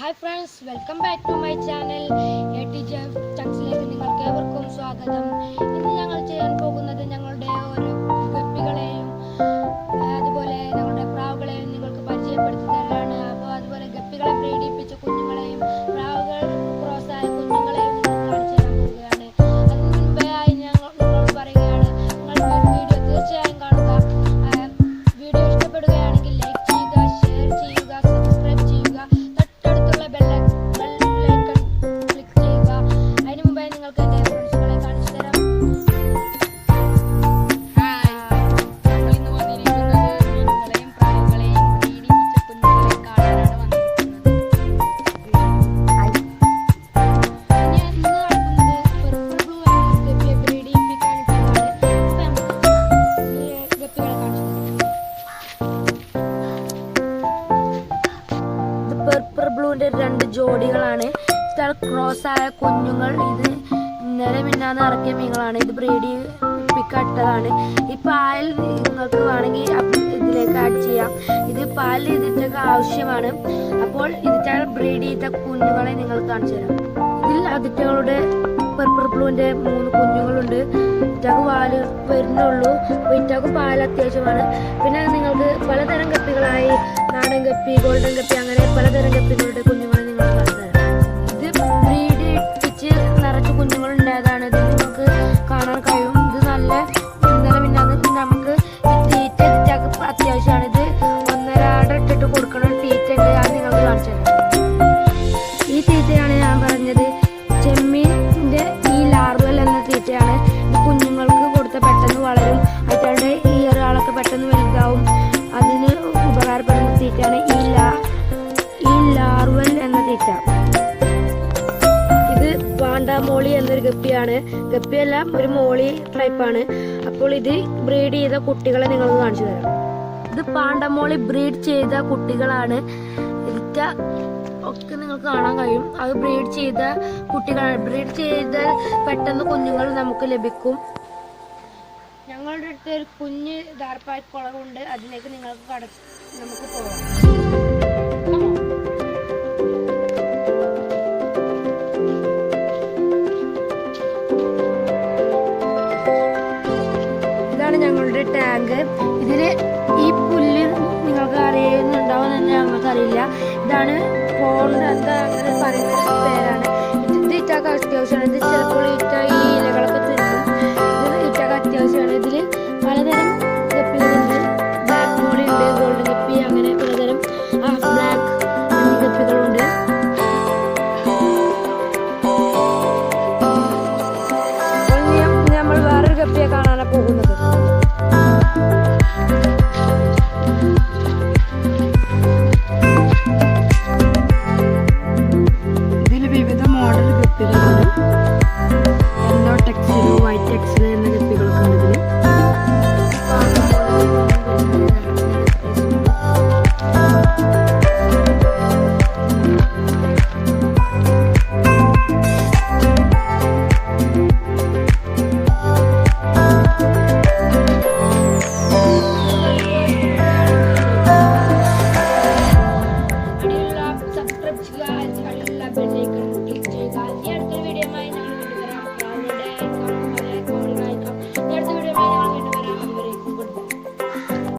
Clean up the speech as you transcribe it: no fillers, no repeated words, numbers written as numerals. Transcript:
Hi friends, welcome back to my channel ATJ ചക്സിലേക്ക് നിങ്ങൾക്ക് ഏവർക്കും സ്വാഗതം. ഇന്ന് ഞങ്ങൾ ചെയ്യാൻ പോകുന്നത് ഞങ്ങളുടെ ഓരോ ഗപ്പികളെയും അതുപോലെ ഞങ്ങളുടെ പ്രാവുകളെയും നിങ്ങൾക്ക് പരിചയപ്പെടുത്തി തരാനാണ്. അപ്പോൾ അതുപോലെ ഗപ്പികളെ ബ്രീഡിപ്പിച്ച കുഞ്ഞുങ്ങളെയും പ്രാവുകൾ ക്രോസായ കുഞ്ഞുങ്ങളെയും നിങ്ങൾക്ക് കാണിച്ചു തരാൻ പോവുകയാണ്. അതിന് മുൻപായി ഞങ്ങളോട് പറയുകയാണ്, നിങ്ങൾ വീഡിയോ തീർച്ചയായും കാണുക. വീഡിയോ ഇഷ്ടപ്പെടുകയാണെങ്കിൽ ലൈക്ക് ചെയ്യുക, ഷെയർ ചെയ്യുക, സബ്സ്ക്രൈബ് ചെയ്യുക, തൊട്ടടുത്തുള്ള ബെല്ലൈക്കൺ ക്ലിക്ക് ചെയ്യുക. അതിന് മുമ്പായി നിങ്ങൾക്ക് എൻ്റെ ഫ്രണ്ട്സുകളെ കാണിച്ചു തരാം. ഇന്ന് വന്നിരിക്കുന്നത് മീനുകളെയും പ്രാവുകളെയും ബ്രീഡിപ്പിച്ച കുഞ്ഞുങ്ങളെയും കാണാനാണ് വന്നിരിക്കുന്നത്. ഇന്ന് നടക്കുന്നത് പർപ്പിൾ ബ്ലൂ എന്ന ഗപ്പിയെ ബ്രീഡിപ്പിക്കാനായിട്ടാണ്. അപ്പോൾ നമുക്ക് ഈ ഗപ്പികളെ കാണിച്ചു തരാം. ഇത് പർപ്പിൾ ബ്ലൂവിന്റെ രണ്ട് ജോഡികളാണ്. ഇതാണ് ക്രോസ് ആയ കുഞ്ഞുങ്ങൾ. ഇത് ഇന്നലെ മിന്നാന്ന് ഇറക്കിയ മീനുകളാണ്. ഇത് ബ്രീഡിപ്പിക്കട്ടതാണ്. ഈ പാൽ നിങ്ങൾക്ക് വേണമെങ്കിൽ ഇതിലേക്ക് ആഡ് ചെയ്യാം. ഇത് പാൽ ഇതിൻ്റെയൊക്കെ ആവശ്യമാണ്. അപ്പോൾ ഇതിട്ടാണ് ബ്രീഡ് ചെയ്ത കുഞ്ഞുങ്ങളെ നിങ്ങൾ കാണിച്ചു തരാം. ഇതിൽ അതിറ്റകളുടെ പർപ്പിൾ ബ്ലൂവിന്റെ 3 കുഞ്ഞുങ്ങളുണ്ട്. ഇറ്റാക്ക് പാല് വരുന്നുള്ളൂ. അപ്പോൾ ഇറ്റാക്ക് പാൽ അത്യാവശ്യമാണ്. പിന്നെ നിങ്ങൾക്ക് പലതരം ഗപ്പികളായി നാടൻ ഗപ്പി, ഗോൾഡൻ ഗപ്പി, അങ്ങനെ പലതരം ഗപ്പികളുടെ കുഞ്ഞുങ്ങളെ നിങ്ങൾ കാണിച്ചു തരാം. ഇത് ബ്രീഡ് ഇട്ടിച്ച് നിറച്ച് കുഞ്ഞുങ്ങളുണ്ടായതാണ്. ഇത് നിങ്ങൾക്ക് കാണാൻ കഴിയും. ഇത് നല്ല ഇന്നലെ മിന്നാന്ന് നമുക്ക് തീറ്റ ഇറ്റാക്ക് അത്യാവശ്യമാണ്. ഇത് 1.5 ഇട്ടിട്ട് കൊടുക്കണ തീറ്റ ഉണ്ട്. അത് നിങ്ങൾക്ക് കാണിച്ചു തരാം. ഈ തീറ്റയാണ് ഞാൻ പറഞ്ഞത്, ചെമ്മീൻ്റെ ഈ ലാർവൽ എന്ന തീറ്റയാണ്. ഇത് കുഞ്ഞുങ്ങൾക്ക് കൊടുത്ത പെട്ടെന്ന് വളരും. അതിൻ്റെ ഈ ഒരാളൊക്കെ പെട്ടെന്ന് വലുതാവും. അതിന് ഉപകാരപ്പെടുന്ന തീറ്റയാണ് ഈ ലാർവൽ എന്ന തീറ്റ. ഇത് പാണ്ടാമോളി എന്നൊരു ഗപ്പിയാണ്. ഗപ്പിയല്ല, ഒരു മോളി ടൈപ്പാണ്. അപ്പോൾ ഇത് ബ്രീഡ് ചെയ്ത കുട്ടികളെ നിങ്ങൾക്ക് കാണിച്ചു തരാം. ഇത് പാണ്ടമോളി ബ്രീഡ് ചെയ്ത കുട്ടികളാണ്. ഇതിറ്റ ഒക്കെ നിങ്ങൾക്ക് കാണാൻ കഴിയും. അത് ബ്രീഡ് ചെയ്ത കുട്ടികളാണ്. ബ്രീഡ് ചെയ്ത പെട്ടെന്ന് കുഞ്ഞുങ്ങൾ നമുക്ക് ലഭിക്കും. ഞങ്ങളുടെ അടുത്ത് ഒരു കുഞ്ഞ് ദാർപ്പായ് കുളമുണ്ട്. അതിലേക്ക് നിങ്ങൾക്ക് നമുക്ക് പോകാം. ഇതാണ് ഞങ്ങളുടെ ടാങ്ക്. ഇതില് ഈ പുല്ല് നിങ്ങൾക്ക് അറിയുന്നുണ്ടാവുമെന്ന് ഞങ്ങൾക്ക് അറിയില്ല. ഇതാണ് പോണ്ട്, എന്താ അങ്ങനെ പറയുന്ന പേരാണ്. ഇത് ഇറ്റാക്ക് അത്യാവശ്യമാണ്. ഇത് ചിലപ്പോൾ ഈ ഇലകളൊക്കെ